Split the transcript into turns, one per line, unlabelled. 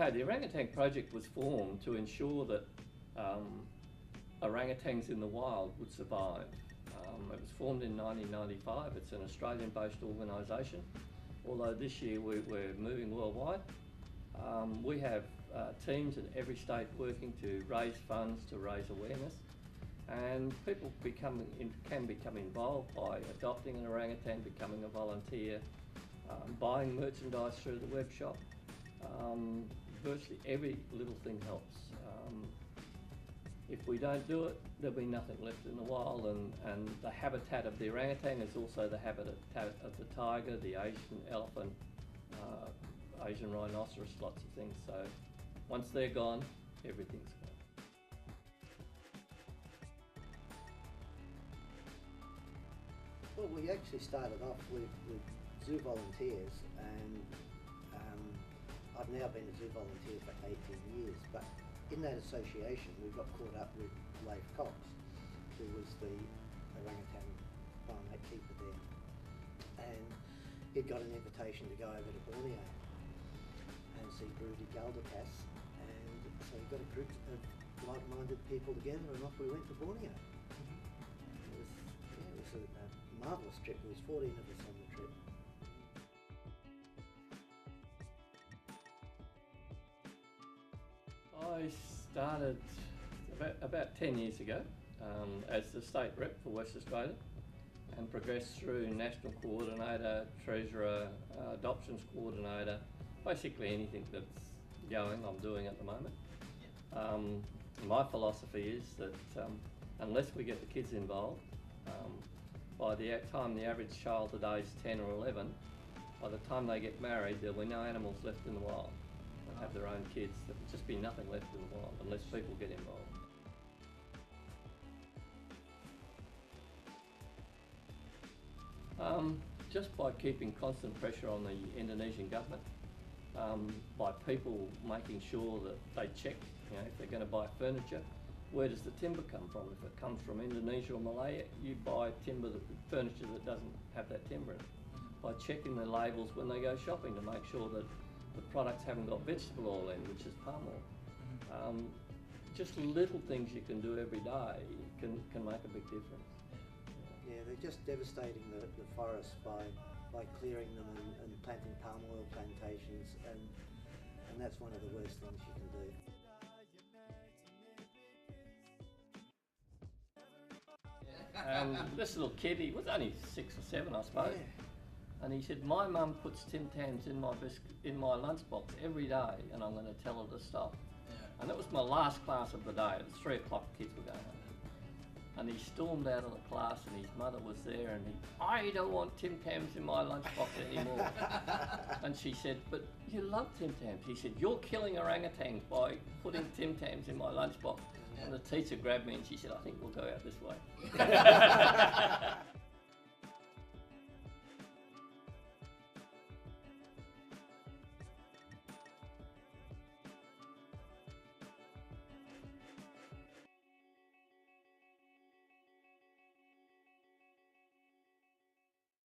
Okay, the Orangutan project was formed to ensure that orangutans in the wild would survive. It was formed in 1995. It's an Australian-based organisation, although this year we're moving worldwide. We have teams in every state working to raise funds, to raise awareness, and people can become involved by adopting an orangutan, becoming a volunteer, buying merchandise through the web shop. Virtually every little thing helps. If we don't do it, there'll be nothing left in the wild, and the habitat of the orangutan is also the habitat of the tiger, the Asian elephant, Asian rhinoceros, lots of things. So once they're gone, everything's gone.
Well, we actually started off with zoo volunteers, and I've now been a zoo volunteer for 18 years, but in that association we got caught up with Leif Cox, who was the orangutan primate keeper there, and he'd got an invitation to go over to Borneo and see broody galdercas, and so we got a group of like-minded people together and off we went to Borneo. It was a marvellous trip. There was 14 of us on the trip.
I started about 10 years ago as the state rep for West Australia, and progressed through national coordinator, treasurer, adoptions coordinator, basically anything that's going, I'm doing at the moment. My philosophy is that unless we get the kids involved, by the time the average child today is 10 or 11, by the time they get married, there'll be no animals left in the wild. They'll have their own kids. There'll just be nothing left in the wild unless people get involved. Just by keeping constant pressure on the Indonesian government, by people making sure that they check, if they're going to buy furniture, where does the timber come from? If it comes from Indonesia or Malaya, you buy furniture that doesn't have that timber in it. By checking the labels when they go shopping to make sure that the products haven't got vegetable oil in, which is palm oil. Just little things you can do every day can make a big difference.
Yeah, they're just devastating the forests by clearing them and planting palm oil plantations, and that's one of the worst things you can do.
This little kid, he was only 6 or 7, I suppose, and he said, "My mum puts Tim Tams in my lunchbox every day, and I'm going to tell her to stop." And that was my last class of the day. It was 3 o'clock, the kids were going home. And he stormed out of the class, and his mother was there, and "I don't want Tim Tams in my lunchbox anymore." And she said, "But you love Tim Tams." He said, "You're killing orangutans by putting Tim Tams in my lunchbox." And the teacher grabbed me and she said, "I think we'll go out this way."